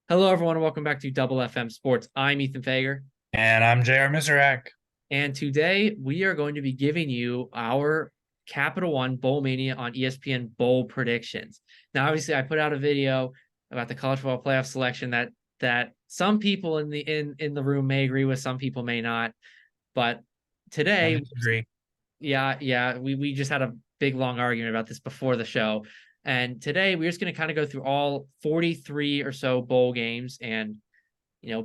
Hello, everyone, and welcome back to Double FM Sports. I'm Ethan Fager, And I'm J.R. Mizrak. and today we are going to be giving you our Capital One Bowl Mania on ESPN Bowl predictions. Now, obviously, I put out a video about the college football playoff selection that some people in the room may agree with, some people may not. But I today, disagree. yeah, we just had a big long argument about this before the show. And today we're just going to kind of go through all 43 or so bowl games and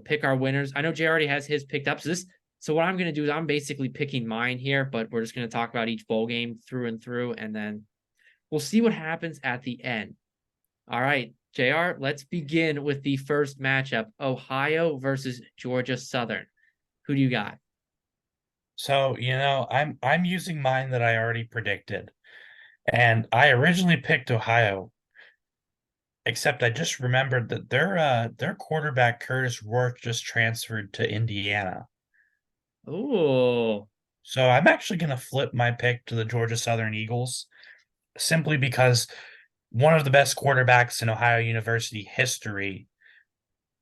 pick our winners. I know Jay already has his picked up. So what I'm going to do is I'm basically picking mine here, but we're just going to talk about each bowl game through and through, and then we'll see what happens at the end. All right, JR, let's begin with the first matchup: Ohio versus Georgia Southern. Who do you got? So, I'm using mine that I already predicted. And I originally picked Ohio, except I just remembered that their quarterback Curtis Rourke just transferred to Indiana. Oh, So I'm actually gonna flip my pick to the Georgia Southern Eagles simply because one of the best quarterbacks in Ohio University history,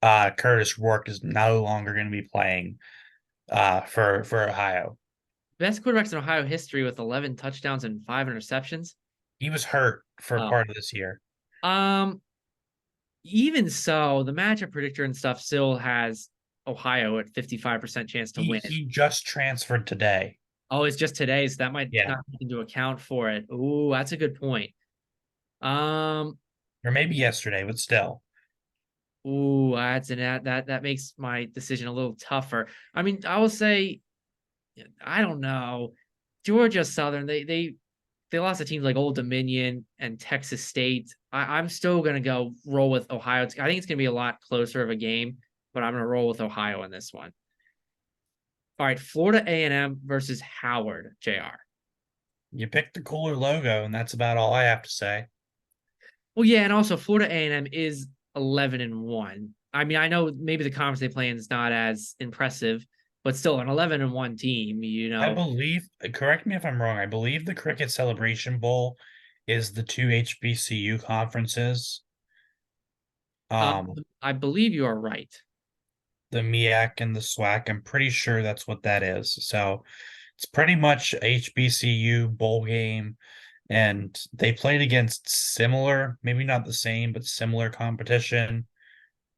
Curtis Rourke, is no longer going to be playing for Ohio. best quarterbacks in Ohio history with 11 touchdowns and 5 interceptions. He was hurt for Oh, part of this year. um, even so, the matchup predictor and stuff still has Ohio at 55% chance to He win. he just transferred today. Oh, it's just today, so that might Yeah. not take into account for it. Ooh, that's a good point. Um, Or maybe yesterday, but still. ooh, that makes my decision a little tougher. I mean, I will say, I don't know. Georgia Southern, they lost to teams like Old Dominion and Texas State. I'm still gonna go roll with Ohio. I think it's gonna be a lot closer of a game, but I'm gonna roll with Ohio in this one. All right, Florida A&M versus Howard, JR. You picked the cooler logo, and that's about all I have to say. Well, yeah, and also Florida A&M is 11-1. I mean, I know maybe the conference they play in is not as impressive, but still an 11-1 team, I believe, correct me if I'm wrong, I believe the Cricket Celebration Bowl is the two HBCU conferences. Um, I believe you are right. the MEAC and the SWAC. I'm pretty sure that's what that is. So it's pretty much HBCU bowl game, and they played against similar, maybe not the same, but similar competition.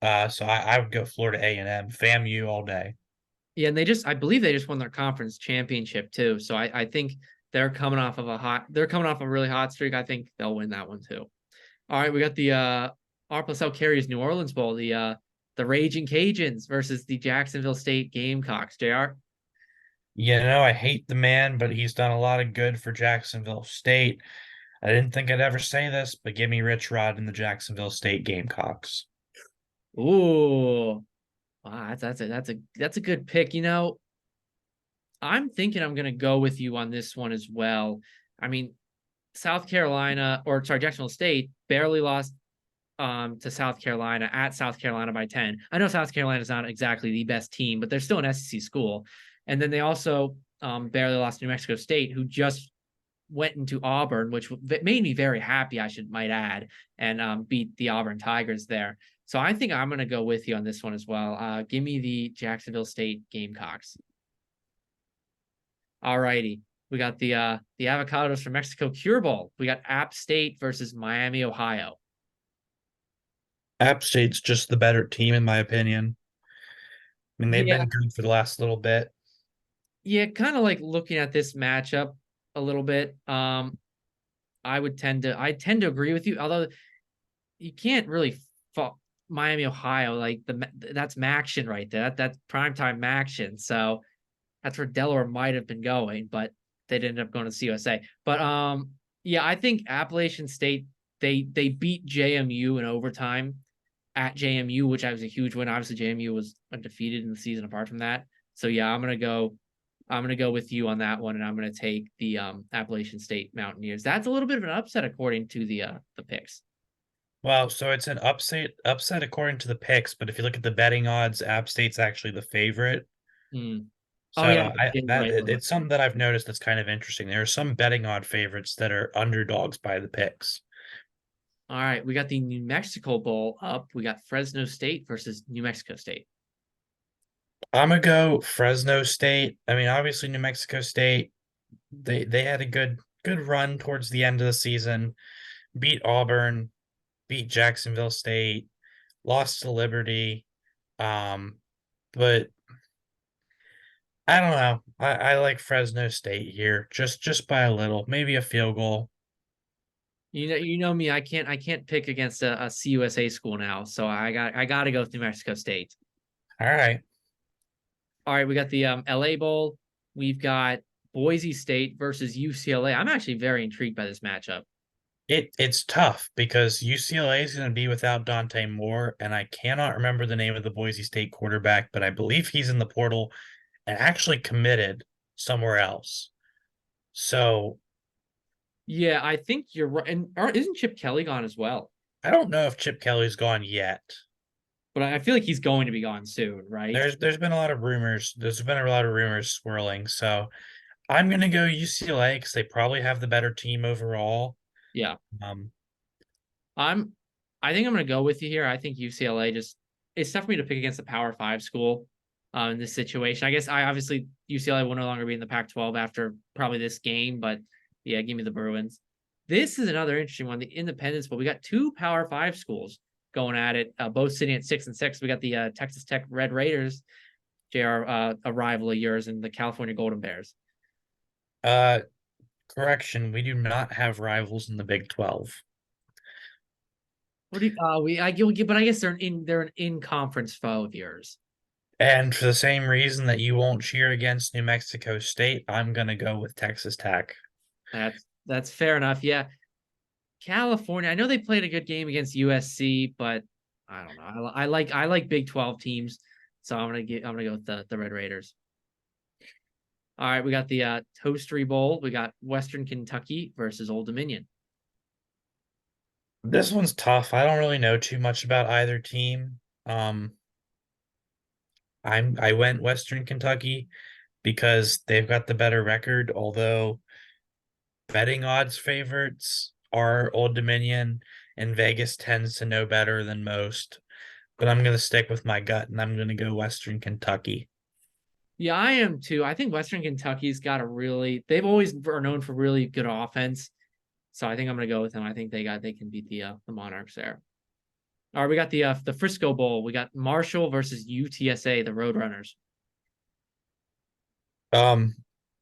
So I would go Florida A&M, FAMU all day. Yeah, and I believe they just won their conference championship too. So I think they're coming off a really hot streak. I think they'll win that one too. All right, we got the R+L Carriers New Orleans Bowl, the Raging Cajuns versus the Jacksonville State Gamecocks. JR. I hate the man, but he's done a lot of good for Jacksonville State. I didn't think I'd ever say this, but give me Rich Rod and the Jacksonville State Gamecocks. Ooh, wow, that's a good pick. I'm thinking I'm gonna go with you on this one as well. I mean, Jacksonville State barely lost to South Carolina at South Carolina by 10. I know South Carolina is not exactly the best team, but they're still an SEC school. And then they also barely lost to New Mexico State, who just went into Auburn, which made me very happy, I might add, and beat the Auburn Tigers there. So I think I'm going to go with you on this one as well. Give me the Jacksonville State Gamecocks. All righty. We got the Avocados from Mexico Cure Bowl. We got App State versus Miami, Ohio. App State's just the better team, in my opinion. I mean, they've Yeah, been good for the last little bit. yeah, kind of like looking at this matchup a little bit. I tend to agree with you, although you can't really fault Miami, Ohio. Like that's Maction right there. That's primetime Maction. So that's where Delaware might have been going, but they ended up going to CUSA. But yeah, I think Appalachian State they beat JMU in overtime at JMU, which I was a huge win. Obviously, JMU was undefeated in the season apart from that. So yeah, I'm gonna go with you on that one, and I'm gonna take the Appalachian State Mountaineers. That's a little bit of an upset according to the picks. Well, so it's an upset according to the picks, but if you look at the betting odds, App State's actually the favorite. Mm. Oh yeah, So I that right. it's something that I've noticed that's kind of interesting. There are some betting odd favorites that are underdogs by the picks. All right, we got the New Mexico Bowl up. We got Fresno State versus New Mexico State. I'm gonna go Fresno State. I mean, obviously New Mexico State, they had a good run towards the end of the season, beat Auburn, beat Jacksonville State, lost to Liberty. Um, but I don't know. I like Fresno State here, just by a little, maybe a field goal. You know me. I can't pick against a CUSA school now, so I got to go with New Mexico State. All right. All right, we got the LA Bowl. We've got Boise State versus UCLA. I'm actually very intrigued by this matchup. It's tough because UCLA is going to be without Dante Moore, and I cannot remember the name of the Boise State quarterback, but I believe he's in the portal and actually committed somewhere else. So Yeah, I think you're right. And isn't Chip Kelly gone as well? I don't know if Chip Kelly's gone yet. But I feel like he's going to be gone soon, right? There's been a lot of rumors. There's been a lot of rumors swirling. So I'm gonna go UCLA because they probably have the better team overall. Yeah. Um, I'm I think I'm gonna go with you here. I think UCLA just it's tough for me to pick against a Power Five school in this situation. I guess I obviously UCLA will no longer be in the Pac-12 after probably this game, but yeah, give me the Bruins. This is another interesting one, the Independence Bowl. We got two Power Five schools going at it, both sitting at 6-6. We got the Texas Tech Red Raiders, JR, a rival of yours, and the California Golden Bears. uh, correction, we do not have rivals in the Big 12. What do you, but I guess they're an in conference foe of yours. And for the same reason that you won't cheer against New Mexico State, I'm gonna go with Texas Tech. That's fair enough. Yeah, California. I know they played a good game against USC, but I don't know. I like Big 12 teams, so I'm gonna go with the Red Raiders. All right, we got the Toastery Bowl. We got Western Kentucky versus Old Dominion. This one's tough. I don't really know too much about either team. Um, I went Western Kentucky because they've got the better record, although betting odds favorites are Old Dominion, and Vegas tends to know better than most. But I'm going to stick with my gut and I'm going to go Western Kentucky. Yeah, I am too. I think Western Kentucky's got a really. They've always are known for really good offense, so I think I'm gonna go with them. I think they can beat the Monarchs there. All right, we got the Frisco Bowl. We got Marshall versus UTSA, the Roadrunners. Um,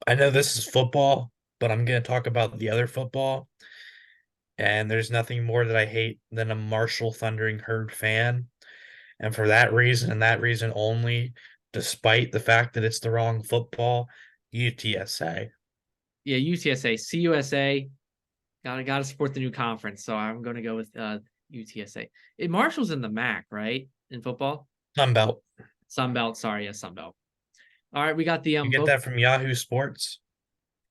I know this is football, but I'm going to talk about the other football. And there's nothing more that I hate than a Marshall Thundering Herd fan. And for that reason and that reason only, despite the fact that it's the wrong football, UTSA. Yeah, UTSA, CUSA. Gotta support the new conference. So I'm gonna go with UTSA. Marshall's in the MAC, right? In football? Sunbelt. Sunbelt, sorry, yeah, Sunbelt. All right, we got the You get that from Yahoo Sports?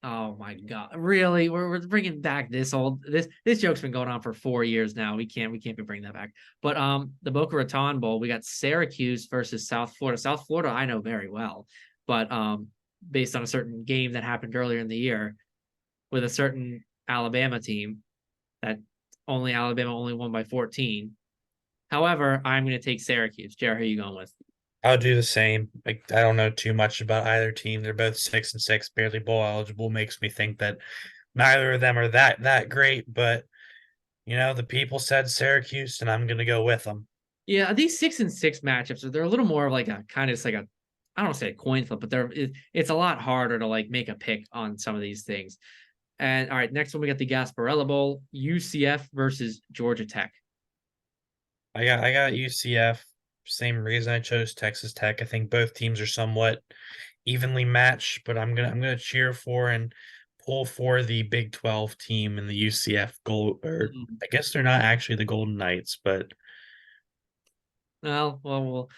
Oh my god! Really? We're bringing back this old this joke's been going on for 4 years now. We can't be bringing that back. But the Boca Raton Bowl, we got Syracuse versus South Florida. South Florida, I know very well, but based on a certain game that happened earlier in the year with a certain Alabama team that Alabama only won by 14. However, I'm going to take Syracuse. Jared, who are you going with? I'll do the same. Like, I don't know too much about either team. They're both 6-6, barely bowl eligible. Makes me think that neither of them are that great. But the people said Syracuse, and I'm gonna go with them. Yeah, these 6-6 matchups they're a little more of like a kind of just like a I don't want to say a coin flip, but it's a lot harder to like make a pick on some of these things. And all right, next one we got the Gasparilla Bowl, UCF versus Georgia Tech. I got UCF. Same reason I chose Texas Tech. I think both teams are somewhat evenly matched, but I'm gonna cheer for and pull for the Big 12 team in the UCF gold. Or Mhm. I guess they're not actually the Golden Knights, but Well,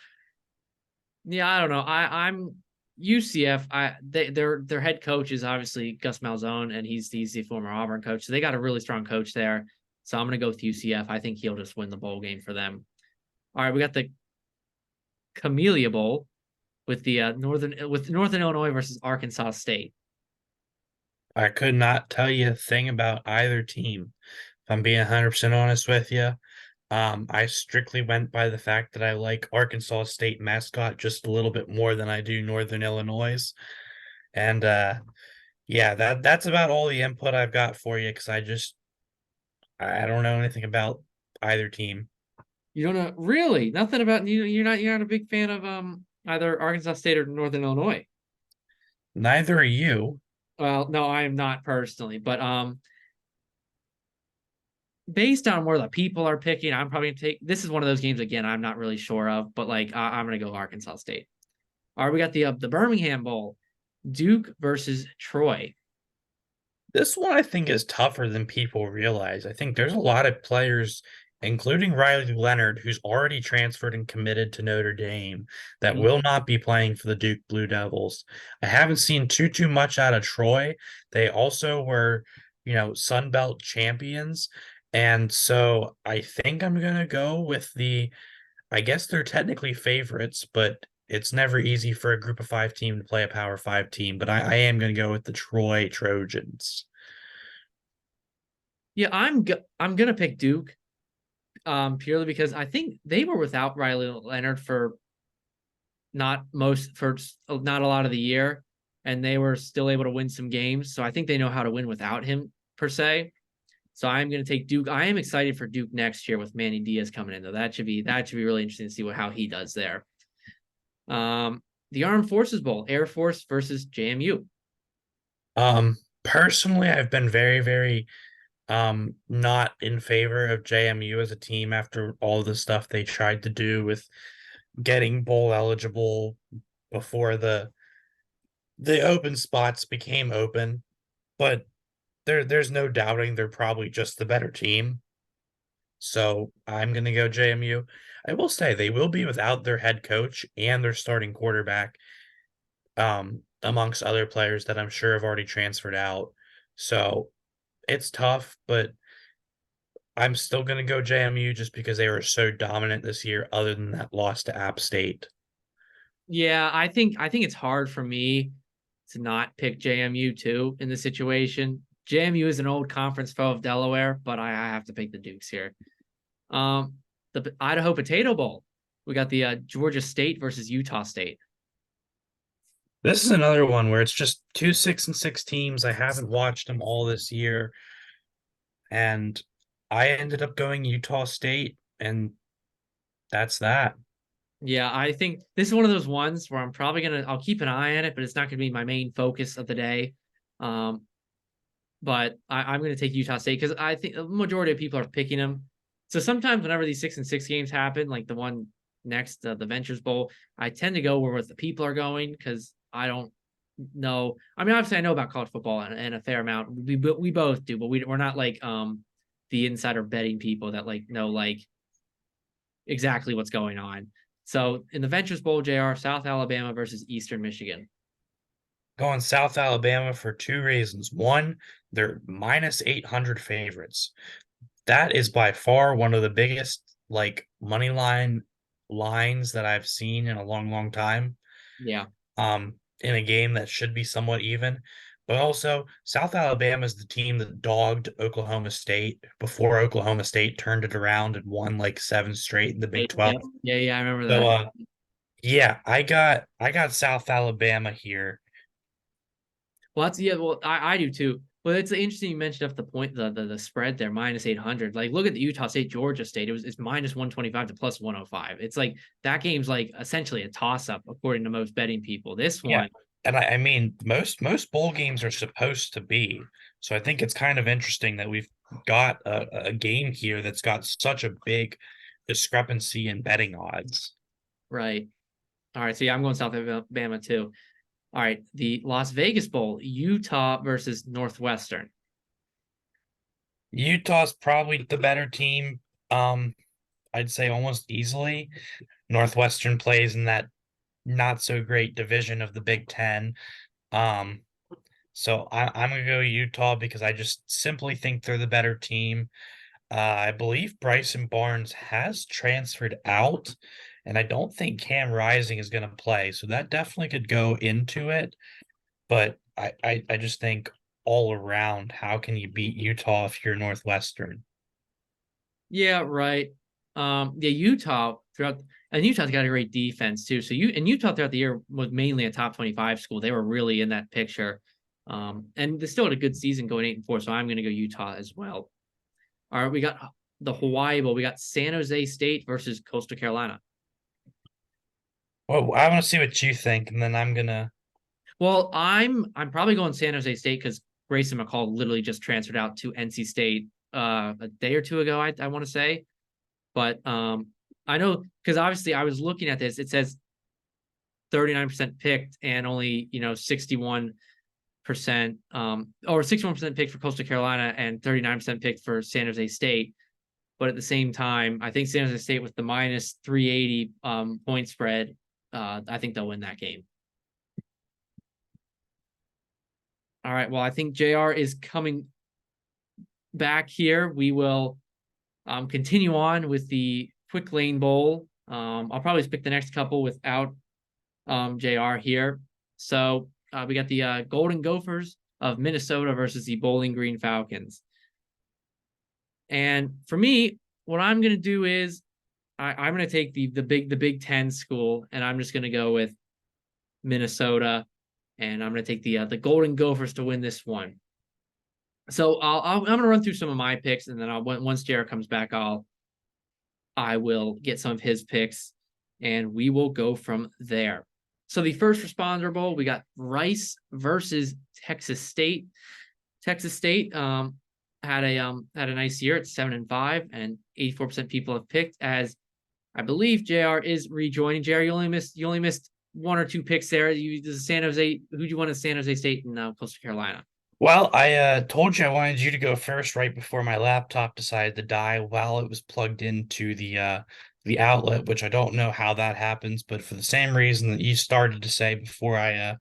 yeah, I don't know. I'm UCF. Their head coach is obviously Gus Malzone, and he's the former Auburn coach. So they got a really strong coach there. So I'm gonna go with UCF. I think he'll just win the bowl game for them. All right, we got the Camellia Bowl with the Northern Illinois versus Arkansas State. I could not tell you a thing about either team. If I'm being 100% honest with you. I strictly went by the fact that I like Arkansas State mascot just a little bit more than I do Northern Illinois. And yeah, that's about all the input I've got for you because I don't know anything about either team. You don't know really nothing about you. You're not a big fan of either Arkansas State or Northern Illinois. Neither are you. Well, no, I am not personally, but based on where the people are picking, I'm probably gonna take. This is one of those games again. I'm not really sure of, but like I'm gonna go Arkansas State. All right, we got the Birmingham Bowl, Duke versus Troy. This one I think is tougher than people realize. I think there's a lot of players, including Riley Leonard, who's already transferred and committed to Notre Dame, that Mm. will not be playing for the Duke Blue Devils. I haven't seen too much out of Troy. They also were, Sun Belt champions. And so I think I'm gonna go with I guess they're technically favorites, but it's never easy for a group of five team to play a power five team. But I am going to go with the Troy Trojans. Yeah, I'm gonna pick Duke, purely because I think they were without Riley Leonard for not a lot of the year, and they were still able to win some games. So I think they know how to win without him per se. So I'm going to take Duke. I am excited for Duke next year with Manny Diaz coming in though. That should be really interesting to see how he does there. The Armed Forces Bowl, Air Force versus JMU. Personally, I've been very not in favor of JMU as a team after all the stuff they tried to do with getting bowl eligible before the open spots became open. But there's no doubting they're probably just the better team. So I'm gonna go JMU. I will say they will be without their head coach and their starting quarterback, amongst other players that I'm sure have already transferred out. So it's tough, but I'm still gonna go JMU just because they were so dominant this year, other than that loss to App State. Yeah, I think it's hard for me to not pick JMU too in this situation. JMU is an old conference foe of Delaware, but I have to pick the Dukes here. Um, the Idaho Potato Bowl. We got the Georgia State versus Utah State. This is another one where it's just two 6-6 teams. I haven't watched them all this year, and I ended up going Utah State, and that's that. Yeah, I think this is one of those ones where I'll keep an eye on it, but it's not gonna be my main focus of the day. Um, but I'm gonna take Utah State because I think the majority of people are picking them. So sometimes whenever these 6-6 games happen, like the one next, the Ventures Bowl, I tend to go where the people are going because I don't know. I mean, obviously I know about college football and a fair amount. We both do, but we're not like the insider betting people that like know like exactly what's going on. So in the Ventures Bowl, JR, South Alabama versus Eastern Michigan. Going South Alabama for two reasons. One, they're minus 800 favorites. That is by far one of the biggest like money line lines that I've seen in a long time. Yeah. In a game that should be somewhat even. But also, South Alabama is the team that dogged Oklahoma State before Oklahoma State turned it around and won like seven straight in the Big 12. Yep. Yeah, I remember So that. yeah, I got South Alabama here. Well, that's yeah. Well, I do too. But it's interesting you mentioned up the point the spread there minus 800. Like look at the Utah State Georgia State. It's minus 125 to plus 105. It's like that game's like essentially a toss up according to most betting people. This Yeah. one, And I mean most bowl games are supposed to be. So I think it's kind of interesting that we've got a game here that's got such a big discrepancy in betting odds. right? All right. So yeah, I'm going South Alabama too. All right, the Las Vegas Bowl, Utah versus Northwestern. Utah's probably the better team. I'd say almost easily. Northwestern plays in that not so great division of the Big Ten. Um, so I'm gonna go Utah because I just simply think they're the better team. I believe Bryson Barnes has transferred out, and I don't think Cam Rising is going to play. So that definitely could go into it. But I just think all around, how can you beat Utah if you're Northwestern? Yeah, right. Yeah, Utah throughout, and Utah's got a great defense too. So Utah throughout the year was mainly a top 25 school. They were really in that picture. And they still had a good season going 8-4. So I'm gonna go Utah as well. All right, we got the Hawaii Bowl. We got San Jose State versus Coastal Carolina. Well, I want to see what you think, and then I'm gonna. Well, I'm probably going San Jose State because Grayson McCall literally just transferred out to NC State a day or two ago, I want to say. But I know because obviously I was looking at this, it says 39% picked and only 61% or 61% picked for Coastal Carolina and 39% picked for San Jose State. But at the same time, I think San Jose State with the minus 380 point spread, I think they'll win that game. All right. Well, I think JR is coming back here. We will continue on with the quick lane bowl. I'll probably pick the next couple without JR here. So we got the Golden Gophers of Minnesota versus the Bowling Green Falcons. And for me, what I'm going to do is I'm going to take the Big Ten school, and I'm just going to go with Minnesota, and I'm going to take the Golden Gophers to win this one. So I'm going to run through some of my picks, and then once Jared comes back, I will get some of his picks, and we will go from there. So the first responder bowl, we got Rice versus Texas State. Texas State had a nice year at 7-5, and 84% people have picked. As I believe JR is rejoining. JR, you only missed one or two picks there. San Jose. Who do you want in San Jose State and Coastal Carolina? Well, I told you I wanted you to go first right before my laptop decided to die while it was plugged into the outlet, which I don't know how that happens, but for the same reason that you started to say before I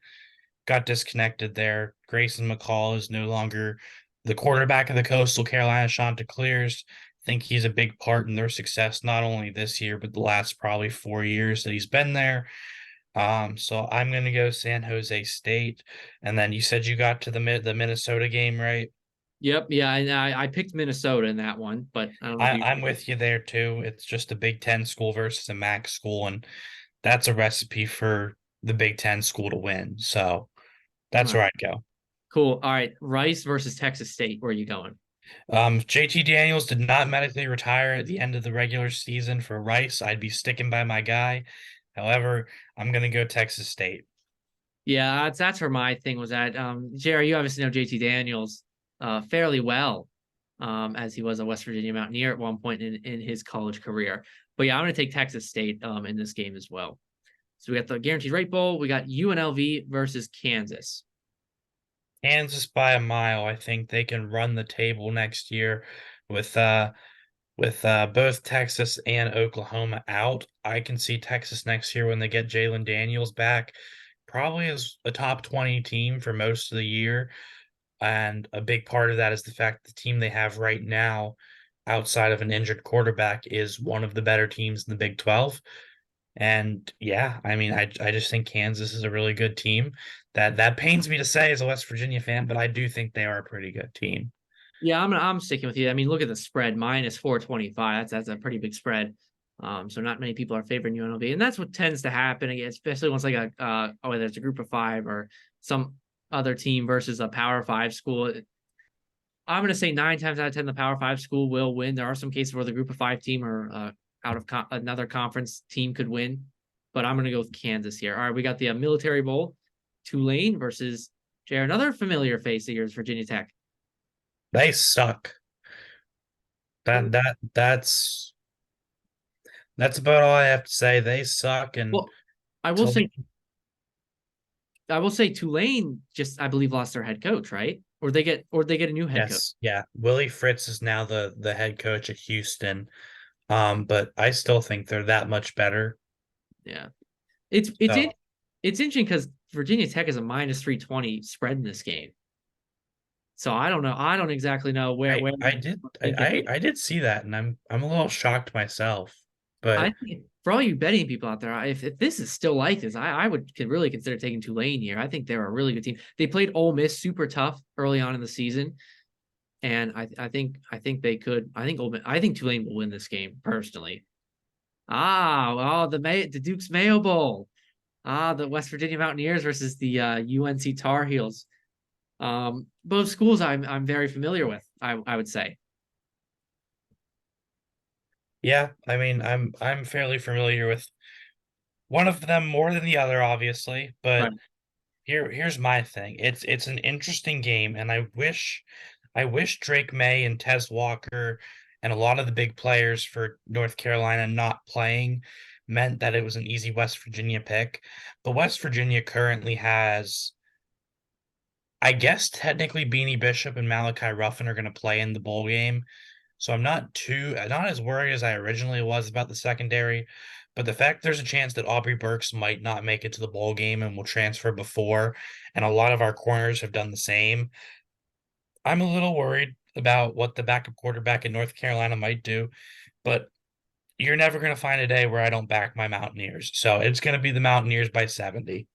got disconnected there, Grayson McCall is no longer the quarterback of the Coastal Carolina Chanticleers. I think he's a big part in their success, not only this year, but the last probably 4 years that he's been there. So I'm gonna go San Jose State, and then you said you got to the Minnesota game, right? Yep, yeah, and I picked Minnesota in that one, but I don't know if you. I'm with you there too. It's just a Big Ten school versus a MAC school, and that's a recipe for the Big Ten school to win. So All that's right, where I'd go. cool. All right, Rice versus Texas State. Where are you going? JT Daniels did not medically retire at the end of the regular season for Rice. I'd be sticking by my guy. However, I'm gonna go Texas State. Yeah, that's where my thing was at. Jerry, you obviously know JT Daniels fairly well, as he was a West Virginia Mountaineer at one point in his college career. But yeah, I'm going to take Texas State in this game as well. So we got the Guaranteed Rate Bowl. We got UNLV versus Kansas. Kansas by a mile. I think they can run the table next year with uh with both Texas and Oklahoma out. I can see Texas next year when they get Jalen Daniels back, probably as a top 20 team for most of the year. And a big part of that is the fact the team they have right now, outside of an injured quarterback, is one of the better teams in the Big 12. And yeah, I mean, I just think Kansas is a really good team. That pains me to say as a West Virginia fan, but I do think they are a pretty good team. Yeah, I'm sticking with you. I mean, look at the spread minus 425. That's a pretty big spread. So not many people are favoring UNLV, and that's what tends to happen again, especially once like whether it's a group of five or some other team versus a Power Five school. I'm going to say 9 times out of 10, the Power Five school will win. There are some cases where the group of five team or out of another conference team could win, but I'm going to go with Kansas here. All right, we got the Military Bowl, Tulane versus Jared, another familiar face of yours, Virginia Tech. They suck. Hmm. That's about all I have to say. They suck, and Well, I will say, Tulane, I will say Tulane just, I believe, lost their head coach, right? Or they get a new head coach. yes, yeah. Willie Fritz is now the head coach at Houston. But I still think they're that much better. Yeah, it's So it's interesting because Virginia Tech is a minus 320 spread in this game. So I don't know. I don't exactly know where I did thinking. I did see that, and I'm a little shocked myself. I But think for all you betting people out there, if this is still like this, I would could really consider taking Tulane here. I think they're a really good team. They played Ole Miss super tough early on in the season, and I think they could. I think Tulane will win this game personally. The Duke's Mayo Bowl. The West Virginia Mountaineers versus the UNC Tar Heels. Both schools I'm very familiar with. I would say. Yeah, I mean, I'm fairly familiar with one of them more than the other, obviously, but Right. here's my thing. It's an interesting game, and I wish Drake May and Tez Walker and a lot of the big players for North Carolina not playing meant that it was an easy West Virginia pick. But West Virginia currently has, I guess technically Beanie Bishop and Malachi Ruffin are going to play in the bowl game. So not as worried as I originally was about the secondary, but the fact there's a chance that Aubrey Burks might not make it to the bowl game and will transfer before, and a lot of our corners have done the same. I'm a little worried about what the backup quarterback in North Carolina might do, but you're never going to find a day where I don't back my Mountaineers. So it's going to be the Mountaineers by 70.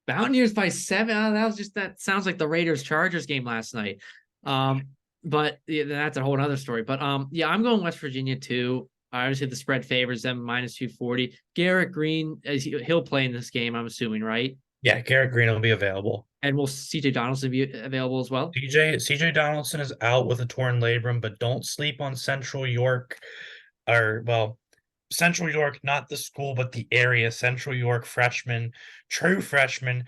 Mountaineers by 7. That sounds like the Raiders Chargers game last night. Um, but yeah, that's a whole other story. But yeah, I'm going West Virginia too. Obviously, the spread favors them minus 240. Garrett Green, he'll play in this game, I'm assuming, right? Yeah, Garrett Green will be available. And will CJ Donaldson be available as well? CJ Donaldson is out with a torn labrum, but don't sleep on Central York, or well, Central York, not the school, but the area. Central York freshman, true freshman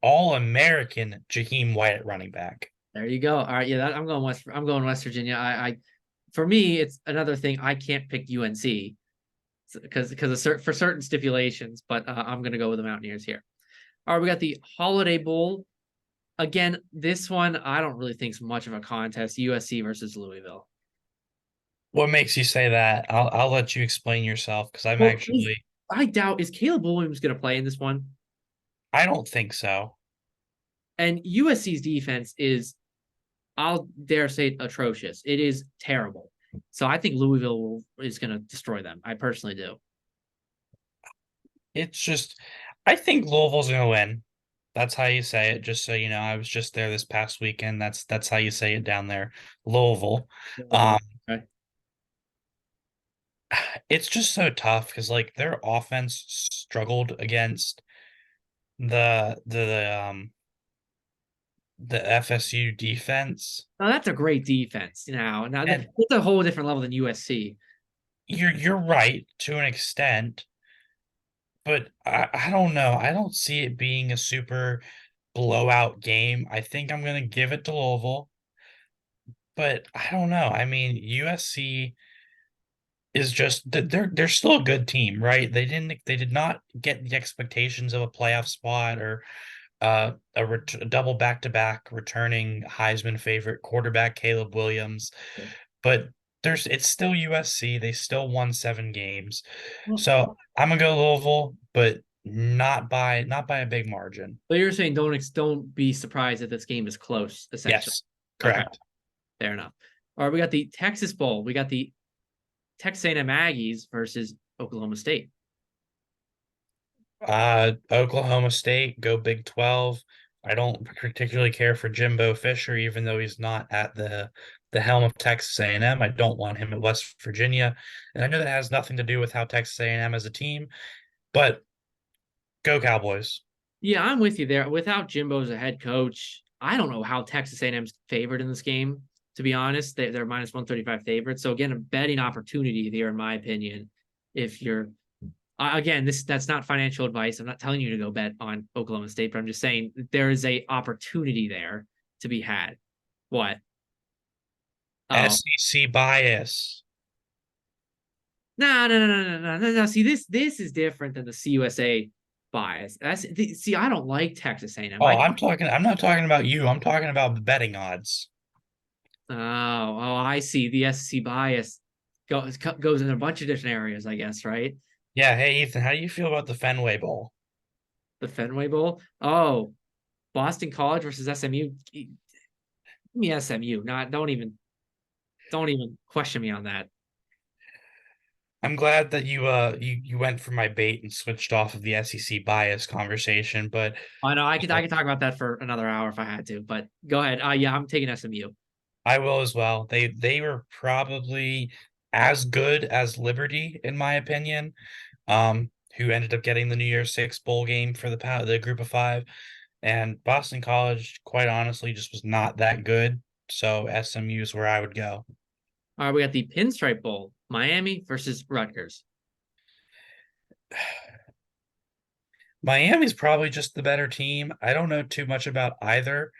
All-American Jaheim White running back. There you go. All right, yeah, I'm going West Virginia. For me, it's another thing. I can't pick UNC for certain stipulations, but I'm going to go with the Mountaineers here. All right, we got the Holiday Bowl. Again, this one I don't really think is much of a contest. USC versus Louisville. What makes you say that? I'll let you explain yourself because Well, I doubt is Caleb Williams going to play in this one, I don't think so. and USC's defense is, I'll dare say, atrocious. It is terrible. So I think Louisville is going to destroy them. I personally do. It's just, I think Louisville's gonna win. That's how you say it. Just so you know, I was just there this past weekend. That's how you say it down there, Louisville. Um, Okay. it's just so tough because like their offense struggled against the the FSU defense. Now that's a great defense. Now And it's a whole different level than USC. you're right to an extent, but I don't know. I don't see it being a super blowout game. I think I'm gonna give it to Louisville, but I don't know. I mean, USC is just they're still a good team, right? They did not get the expectations of a playoff spot or a double back-to-back returning Heisman favorite quarterback Caleb Williams, but there's it's still USC. They still won 7 games. Well, So I'm gonna go Louisville, but not by a big margin. so you're saying don't be surprised that this game is close, essentially. Yes, Okay, correct. fair enough. All right, we got the Texas Bowl. We got the Texas A&M Aggies versus Oklahoma State. Oklahoma State, go Big 12. I don't particularly care for Jimbo Fisher, even though he's not at the helm of Texas A&M. I don't want him at West Virginia, and I know that has nothing to do with how Texas A&M as a team, but go Cowboys. Yeah, I'm with you there. Without Jimbo as a head coach, I don't know how Texas A&M's favored in this game. To be honest, they're minus 135 favorites. So again, a betting opportunity here, in my opinion. If you're again, that's not financial advice. I'm not telling you to go bet on Oklahoma State, but I'm just saying there is a opportunity there to be had. What? Oh, SEC bias. no. See, this is different than the CUSA bias. See, I don't like Texas A&M. Oh, I'm not talking about you. I'm talking about the betting odds. I see. The SEC bias goes in a bunch of different areas, I guess, right? Yeah, hey Ethan, how do you feel about the Fenway Bowl? The Fenway Bowl. Oh, Boston College versus SMU. Give me SMU. Not don't even question me on that. I'm glad that you went for my bait and switched off of the SEC bias conversation, but I know I could talk about that for another hour if I had to, but go ahead. Yeah, I'm taking SMU. I will as well. They were probably as good as Liberty, in my opinion, who ended up getting the New Year's Six bowl game for the group of five. And Boston College, quite honestly, just was not that good. So SMU is where I would go. All right, we got the Pinstripe Bowl, Miami versus Rutgers. Miami's probably just the better team. I don't know too much about either.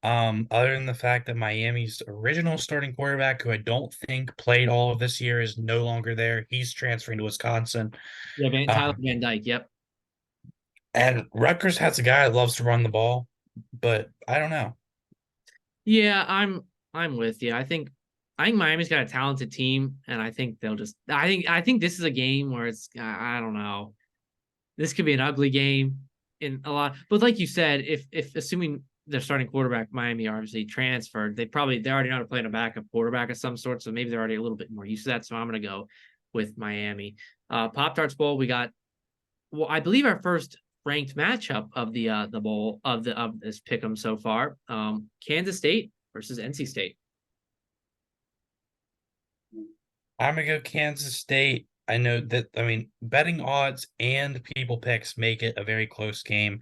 Other than the fact that Miami's original starting quarterback, who I don't think played all of this year, is no longer there. He's transferring to Wisconsin. Yeah, Tyler Um, Van Dyke. Yep. and Rutgers has a guy that loves to run the ball, but I don't know. Yeah, I'm with you. I think Miami's got a talented team, and I think they'll just. I think this is a game where it's. I don't know. This could be an ugly game in a lot. But like you said, if assuming their starting quarterback, Miami obviously transferred, they already know how to play in a backup quarterback of some sort. So maybe they're already a little bit more used to that. So I'm gonna go with Miami. Pop Tarts Bowl, we got I believe our first ranked matchup of the bowl of this pick'em so far. Kansas State versus NC State. I'm gonna go Kansas State. I know that, I mean, betting odds and people picks make it a very close game.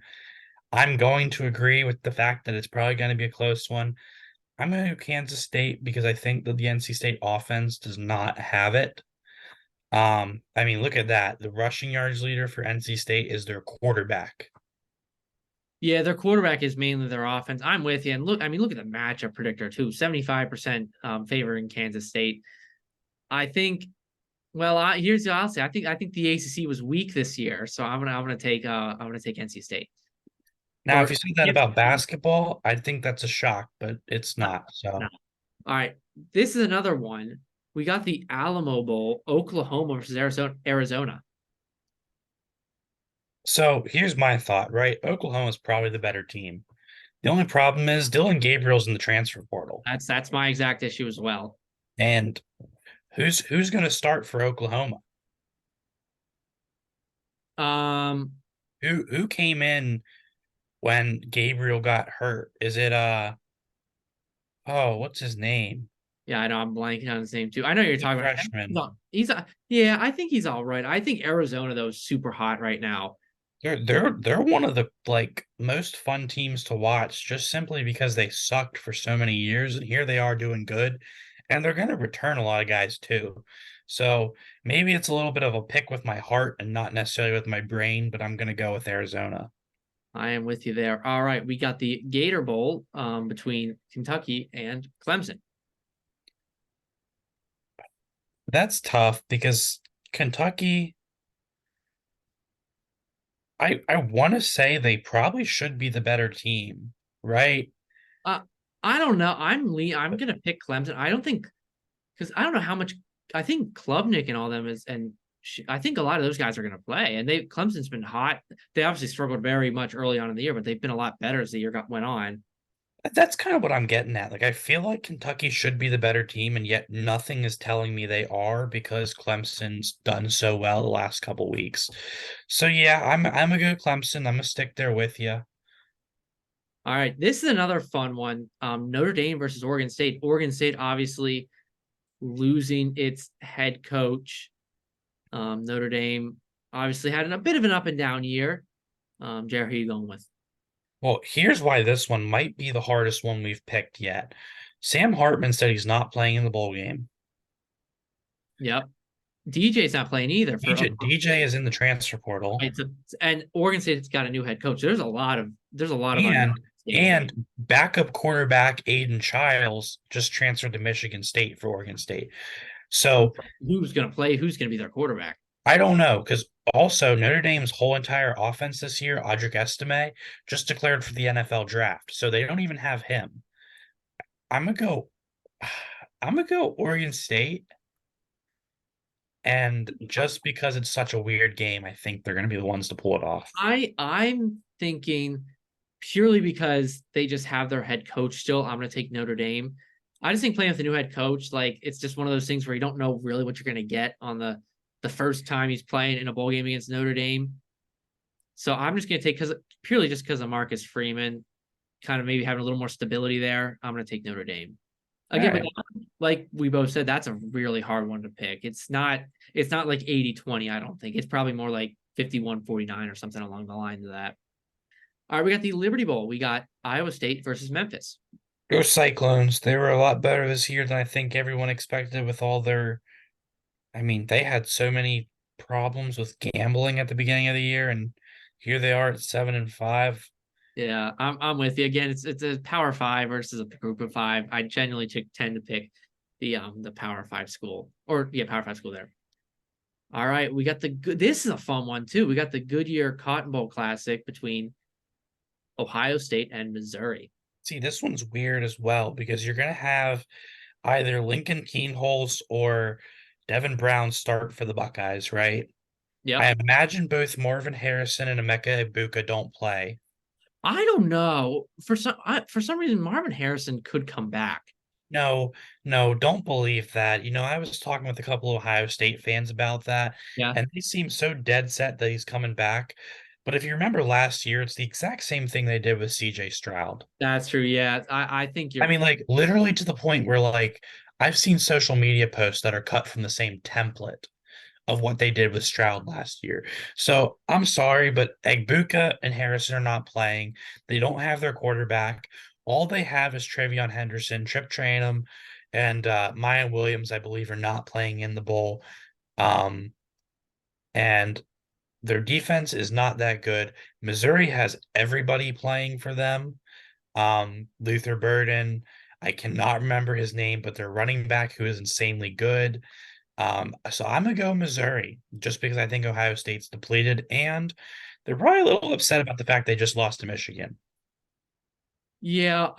I'm going to agree with the fact that it's probably going to be a close one. I'm going to go Kansas State because I think that the NC State offense does not have it. I mean, look at that. The rushing yards leader for NC State is their quarterback. Yeah, their quarterback is mainly their offense. I'm with you. And look at the matchup predictor too. 75% favoring Kansas State. I think. Well, here's what I'll say. I think the ACC was weak this year, so I'm gonna take NC State. Now, if Or you said that yep, about basketball, I think that's a shock, but it's no, not. no. So, All right, this is another one. We got the Alamo Bowl, Oklahoma versus Arizona. so here's my thought, right? Oklahoma's probably the better team. The only problem is Dylan Gabriel's in the transfer portal. That's my exact issue as well. And who's going to start for Oklahoma? Um, Who came in when Gabriel got hurt? Is it what's his name? yeah, I know I'm blanking on his name too. I know you're He's a talking freshman. about. Yeah, I think he's all right. I think Arizona though is super hot right now. They're one of the like most fun teams to watch just simply because they sucked for so many years and here they are doing good and they're going to return a lot of guys too. So maybe it's a little bit of a pick with my heart and not necessarily with my brain, but I'm going to go with Arizona. I am with you there. All right, we got the Gator Bowl between Kentucky and Clemson. That's tough because Kentucky, I want to say they probably should be the better team, right? Uh, I don't know. I'm gonna pick Clemson. I don't think because I don't know how much. I think Klubnik and all them I think a lot of those guys are gonna play. And Clemson's been hot. They obviously struggled very much early on in the year, but they've been a lot better as the year went on. That's kind of what I'm getting at. Like, I feel like Kentucky should be the better team, and yet nothing is telling me they are because Clemson's done so well the last couple weeks. So yeah, I'm a good Clemson. I'm gonna stick there with you. All right, this is another fun one. Notre Dame versus Oregon State. Oregon State obviously losing its head coach. Notre Dame obviously had a bit of an up and down year. Jared, who are you going with? Well, here's why this one might be the hardest one we've picked yet. Sam Hartman said he's not playing in the bowl game. Yep. DJ's not playing either for DJ is in the transfer portal. it's a, and Oregon State's got a new head coach. There's a lot of unknowns And in this game. and backup quarterback Aiden Childs just transferred to Michigan State for Oregon State. So Who's going to play? Who's going to be their quarterback? I don't know because also Notre Dame's whole entire offense this year, Audric Estime, just declared for the NFL draft. So they don't even have him. I'm gonna go I'm gonna go Oregon State. And just because it's such a weird game, I think they're gonna be the ones to pull it off. I'm thinking purely because they just have their head coach still. I'm going to take Notre Dame. I just think playing with a new head coach, like it's just one of those things where you don't know really what you're going to get on the first time he's playing in a bowl game against Notre Dame. So I'm just going to take because of Marcus Freeman, kind of maybe having a little more stability there. I'm going to take Notre Dame. All Again, but right. like we both said, that's a really hard one to pick. It's not like 80-20, I don't think. It's probably more like 51-49 or something along the lines of that. All right, we got the Liberty Bowl. We got Iowa State versus Memphis. Go Cyclones. They were a lot better this year than I think everyone expected with all their. I mean, they had so many problems with gambling at the beginning of the year, and here they are at 7-5. Yeah, I'm with you. Again, it's a Power Five versus a group of five. I genuinely tend to pick the Power Five school, or yeah, Power Five school there. All right, we got the good. This is a fun one too. We got the Goodyear Cotton Bowl Classic between Ohio State and Missouri. See, this one's weird as well because you're gonna have either Lincoln Keenholz or Devin Brown start for the Buckeyes, right? I Yep. imagine both Marvin Harrison and Emeka Ibuka don't play. I don't know. For some reason, Marvin Harrison could come back. No, no, don't believe that. I was talking with a couple of Ohio State fans about that, Yeah, and they seem so dead set that he's coming back. But if you remember last year, it's the exact same thing they did with CJ Stroud. that's true. Yeah, I think I you're. mean, like literally to the point where like I've seen social media posts that are cut from the same template of what they did with Stroud last year. So I'm sorry, but Egbuka and Harrison are not playing. They don't have their quarterback. All they have is Travion Henderson, Trip Trainum, and Maya Williams, I believe, are not playing in the bowl. And their defense is not that good. Missouri has everybody playing for them. Luther Burden, I cannot remember his name, but their running back who is insanely good. So I'm gonna go Missouri just because I think Ohio State's depleted and they're probably a little upset about the fact they just lost to Michigan. Yeah,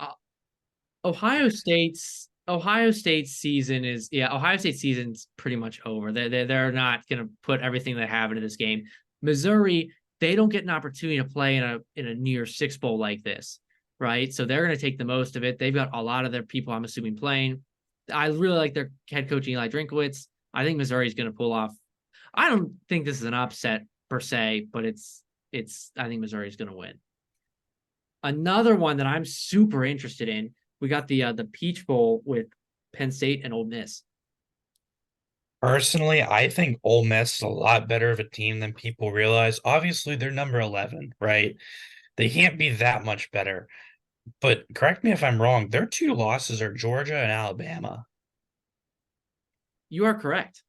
Ohio State's season is yeah, Ohio State's season's pretty much over. They're not gonna put everything they have into this game. Missouri, they don't get an opportunity to play in a New Year's Six bowl like this, right? So they're gonna take the most of it. They've got a lot of their people, I'm assuming, playing. I really like their head coach Eli Drinkowitz. I think Missouri's gonna pull off. I don't think this is an upset per se, but it's I think Missouri's gonna win. Another one that I'm super interested in, we got the Peach Bowl with Penn State and Ole Miss. Personally, I think Ole Miss is a lot better of a team than people realize. Obviously, they're number 11, right? They can't be that much better. But correct me if I'm wrong, their two losses are Georgia and Alabama. You are correct.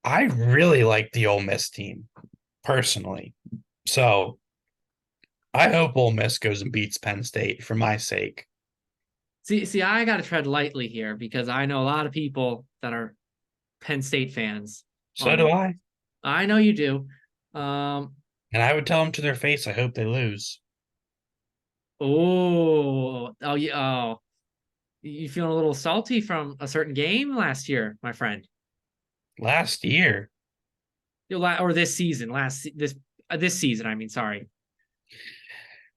I really like the Ole Miss team, personally. So I hope Ole Miss goes and beats Penn State for my sake. See, I got to tread lightly here because I know a lot of people that are Penn State fans. So do On I. I know you do. Um, And I would tell them to their face, I hope they lose. oh, yeah. Oh, you feeling a little salty from a certain game last year, my friend? Last year, Or this season, this season. I mean, sorry.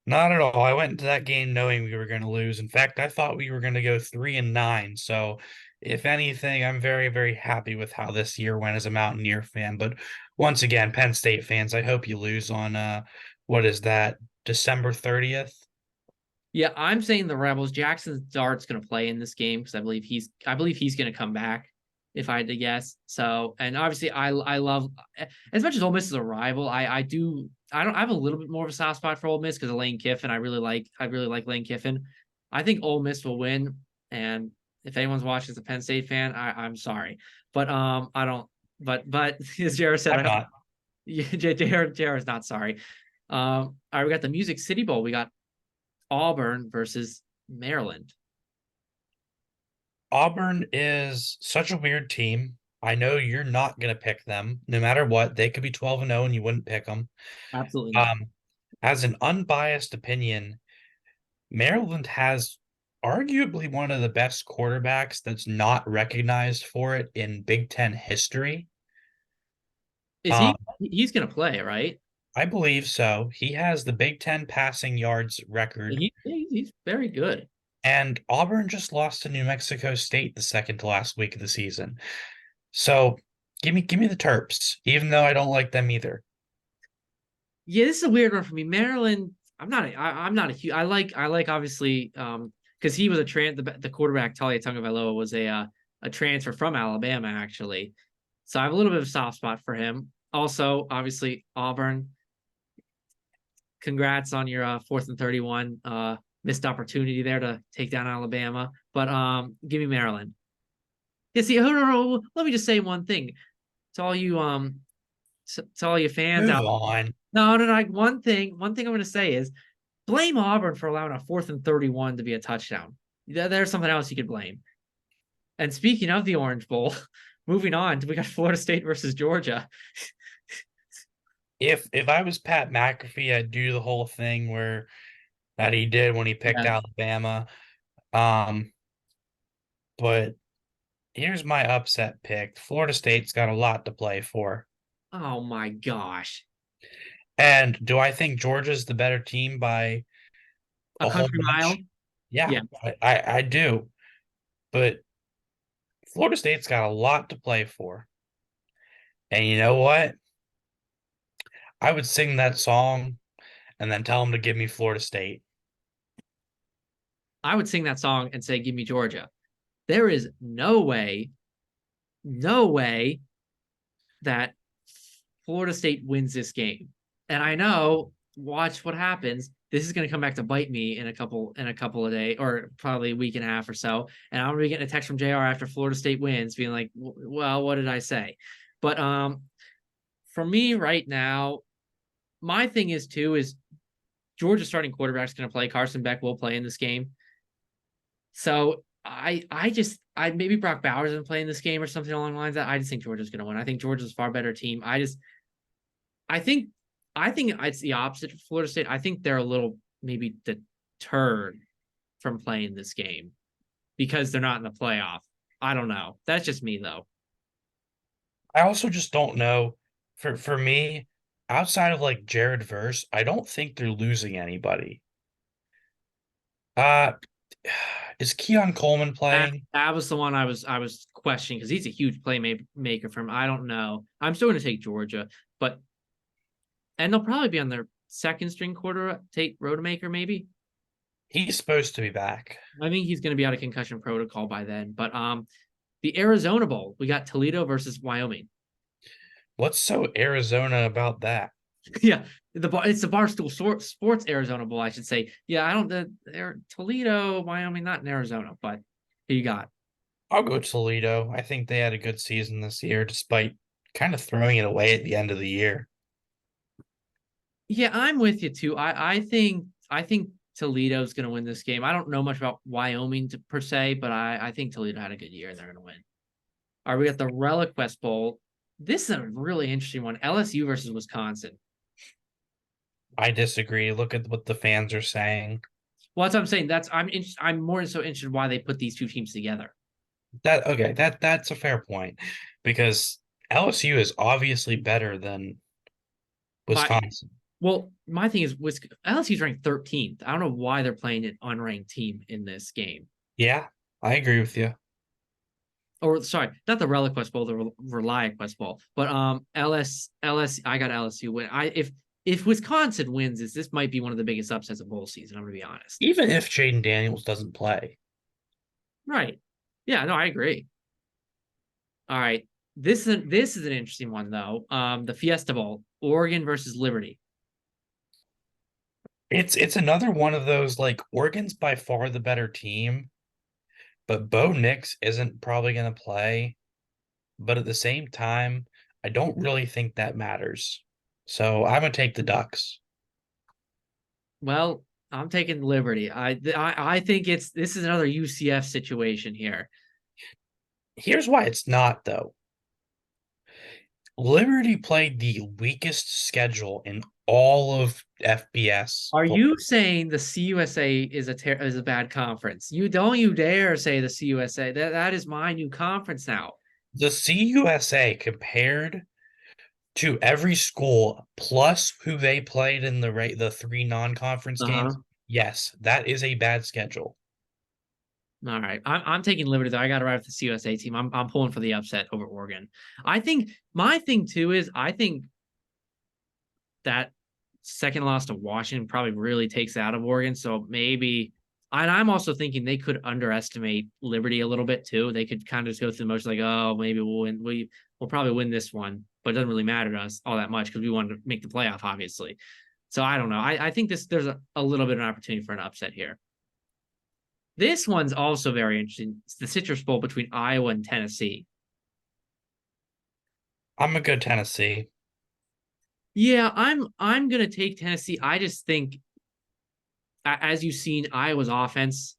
not at all. I went into that game knowing we were going to lose. In fact, I thought we were going to go 3-9. So, if anything, I'm very, very happy with how this year went as a Mountaineer fan. But once again, Penn State fans, I hope you lose on what is that, December 30th? Yeah, I'm saying the Rebels. Jackson Dart's going to play in this game because I believe he's going to come back. If I had to guess, so and obviously I love as much as Ole Miss is a rival. I have a little bit more of a soft spot for Ole Miss because of Lane Kiffin. I really like Lane Kiffin. I think Ole Miss will win, and if anyone's watching as a Penn State fan, I'm sorry, but I don't. But as Jared said, I'm I hope not. yeah, Jared's not sorry. All right, we got the Music City Bowl. We got Auburn versus Maryland. Auburn is such a weird team. I know you're not going to pick them no matter what. They could be 12-0 and you wouldn't pick them. Absolutely not. Um, as an unbiased opinion, Maryland has arguably one of the best quarterbacks that's not recognized for it in Big Ten history. Is Um, he's going to play, right? I believe so. He has the Big Ten passing yards record, He's very good. and Auburn just lost to New Mexico State the second to last week of the season. So give me the Terps, even though I don't like them either. Yeah, this is a weird one for me. Maryland, I'm not a huge. I like obviously because he was the quarterback Talia Tagovailoa was a transfer from Alabama actually. So I have a little bit of a soft spot for him. Also, obviously Auburn. Congrats on your 4th and 31 missed opportunity there to take down Alabama. But give me Maryland. Yeah, see, let me just say one thing to all you to all you fans Move out. on. No. Like one thing I'm going to say is blame Auburn for allowing a 4th and 31 to be a touchdown. There's something else you could blame. And speaking of the Orange Bowl, moving on, we got Florida State versus Georgia. If I was Pat McAfee, I'd do the whole thing where that he did when he picked Yeah. Alabama. Um, but here's my upset pick. Florida State's got a lot to play for. Oh my gosh. And do I think Georgia's the better team by A a whole country mile? bunch? Yeah, Yeah. I do. But Florida State's got a lot to play for. And you know what? I would sing that song and then tell them to give me Florida State. I would sing that song and say, give me Georgia. There is no way that Florida State wins this game. And I know, watch what happens. This is going to come back to bite me in a couple of days, or probably a week and a half or so. And I'm going to be getting a text from JR after Florida State wins, being like, well, what did I say? But for me right now, my thing is Georgia starting quarterback's going to play. Carson Beck will play in this game. So I maybe Brock Bowers isn't playing this game or something along the lines that I just think Georgia's going to win. I think Georgia's a far better team. I think it's the opposite for Florida State. I think they're a little maybe deterred from playing this game because they're not in the playoff. I don't know. That's just me though. I also just don't know. For me, outside of like Jared Verse, I don't think they're losing anybody. Uh is Keon Coleman playing? That was the one I was questioning because he's a huge playmaker from. I don't know. I'm still going to take Georgia, but and they'll probably be on their second string quarter Tate Rodemaker maybe. He's supposed to be back. I think he's going to be out of concussion protocol by then. But the Arizona Bowl, we got Toledo versus Wyoming. What's so Arizona about that? Yeah, it's the Barstool Sports Arizona Bowl, I should say. Yeah, I don't they're Toledo, Wyoming, not in Arizona, but who you got? I'll go Toledo. I think they had a good season this year, despite kind of throwing it away at the end of the year. Yeah, I'm with you too. I think Toledo's going to win this game. I don't know much about Wyoming per se, but I think Toledo had a good year and they're going to win. All right, we got the ReliaQuest Bowl. This is a really interesting one. LSU versus Wisconsin. I disagree. Look at what the fans are saying. Well, that's what I'm saying. I'm more so interested why they put these two teams together. That's a fair point because LSU is obviously better than But Wisconsin. well, my thing is LSU's ranked 13th. I don't know why they're playing an unranked team in this game. Yeah, I agree with you. Or sorry, not the ReliaQuest Bowl, the ReliaQuest Bowl. But I got LSU win. If Wisconsin wins this might be one of the biggest upsets of bowl season. I'm gonna be honest. Even if Jaden Daniels doesn't play, Right. Yeah, no, I agree. All right. This is an interesting one though. The Fiesta Bowl, Oregon versus Liberty. it's another one of those like Oregon's by far the better team, but Bo Nix isn't probably going to play. But at the same time, I don't really think that matters. So I'm gonna take the Ducks. Well, I'm taking Liberty. I think this is another UCF situation here. Here's why it's not though. Liberty played the weakest schedule in all of FBS. Are you saying the CUSA is a bad conference? You dare say the CUSA. That is my new conference now. The CUSA compared to every school plus who they played in the three non-conference games. Uh-huh. Yes, that is a bad schedule. All right. I'm taking Liberty though. I got to ride with the CUSA team. I'm pulling for the upset over Oregon. I think my thing too is I think that second loss to Washington probably really takes out of Oregon. So maybe And I'm also thinking they could underestimate Liberty a little bit too. They could kind of just go through the motion like, oh, maybe we'll win. We'll probably win this one, but it doesn't really matter to us all that much because we wanted to make the playoff, obviously. So I don't know. I think there's a little bit of an opportunity for an upset here. This one's also very interesting. It's the Citrus Bowl between Iowa and Tennessee. I'm a good Tennessee. Yeah, I'm gonna take Tennessee. I just think, as you've seen, Iowa's offense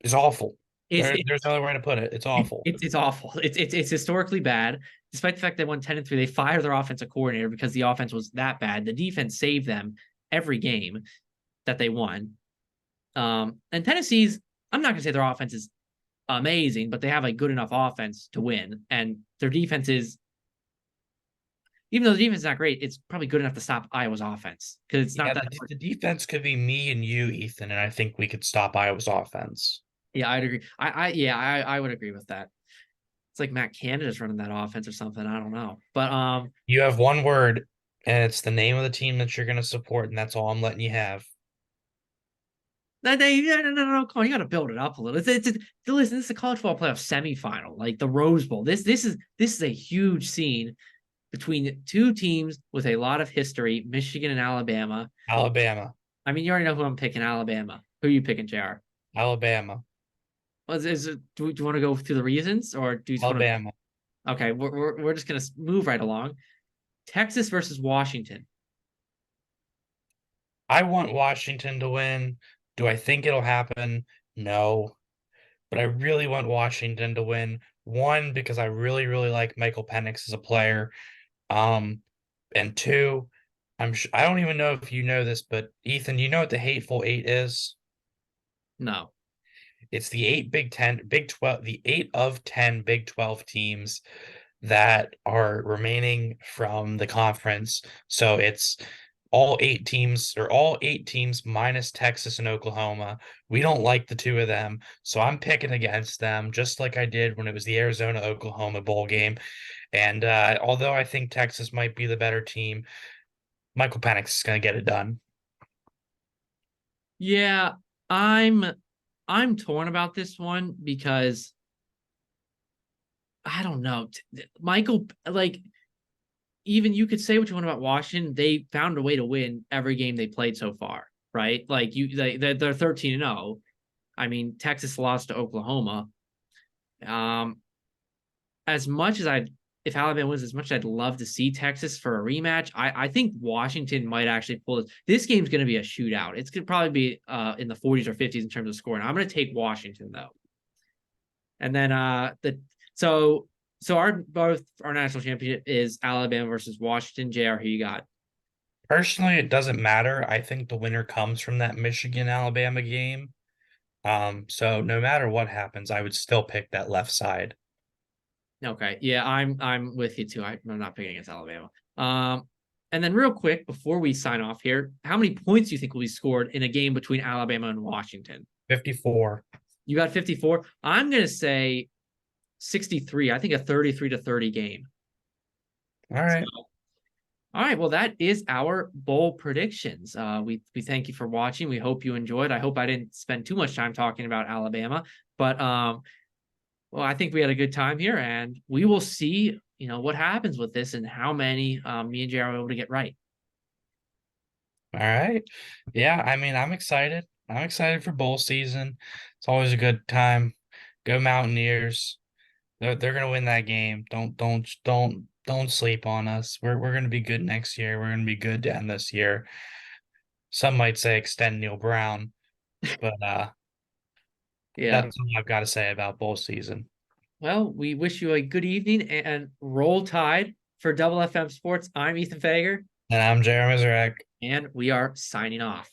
It's awful. is There's no other way to put it. It's awful. it's awful. It's historically bad. Despite the fact they won 10-3, they fired their offensive coordinator because the offense was that bad. The defense saved them every game that they won. And Tennessee's, I'm not gonna say their offense is amazing, but they have a good enough offense to win. And their defense is, even though the defense is not great, it's probably good enough to stop Iowa's offense because it's not Yeah, that. the defense could be me and you, Ethan, and I think we could stop Iowa's offense. Yeah, I'd agree. I would agree with that. It's like Matt Canada's running that offense or something. I don't know, but You have one word, and it's the name of the team that you're going to support, and that's all I'm letting you have. no, come on, you got to build it up a little. Listen, this is a college football playoff semifinal, like the Rose Bowl. This is a huge scene between two teams with a lot of history, Michigan and Alabama. Alabama. I mean, you already know who I'm picking, Alabama. Who are you picking, JR? Alabama. Do you want to go through the reasons, or do you just want Alabama. to? Okay, we're just gonna move right along. Texas versus Washington. I want Washington to win. Do I think it'll happen? No. But I really want Washington to win. One, because I really, really like Michael Penix as a player. Um, and two, I don't even know if you know this, but Ethan, you know what the Hateful Eight is? No. It's the eight Big Ten, Big 12, the 8 of 10 Big 12 teams that are remaining from the conference. So it's all eight teams minus Texas and Oklahoma. We don't like the two of them. So I'm picking against them, just like I did when it was the Arizona Oklahoma bowl game. And although I think Texas might be the better team, Michael Penix is going to get it done. Yeah, I'm I'm torn about this one because I don't know. Michael, like, even you could say what you want about Washington, they found a way to win every game they played so far, right? Like they're 13-0. I mean, Texas lost to Oklahoma. Um, as much as I'd if Alabama wins, as much as I'd love to see Texas for a rematch, I think Washington might actually pull this. This game's going to be a shootout. It's going to probably be in the 40s or 50s in terms of scoring. I'm going to take Washington though. And then our both our national championship is Alabama versus Washington. JR, who you got? Personally, it doesn't matter. I think the winner comes from that Michigan Alabama game. So no matter what happens, I would still pick that left side. Okay, yeah, I'm with you too. I'm not picking against Alabama. And then real quick before we sign off here, how many points do you think will be scored in a game between Alabama and Washington? 54. You got 54. I'm gonna say 63. I think a 33-30 game. All right. So, all right. Well, that is our bowl predictions. We thank you for watching. We hope you enjoyed. I hope I didn't spend too much time talking about Alabama, but well, I think we had a good time here, and we will see, what happens with this and how many me and Jay are able to get right. All right. Yeah, I mean, I'm excited. I'm excited for bowl season. It's always a good time. Go Mountaineers. They're gonna win that game. Don't sleep on us. We're gonna be good next year. We're gonna be good down this year. Some might say extend Neil Brown, but Yeah. that's all I've got to say about bowl season. Well, we wish you a good evening and roll tide for Double FM Sports. I'm Ethan Fager, And I'm Jeremy Zarek. and we are signing off.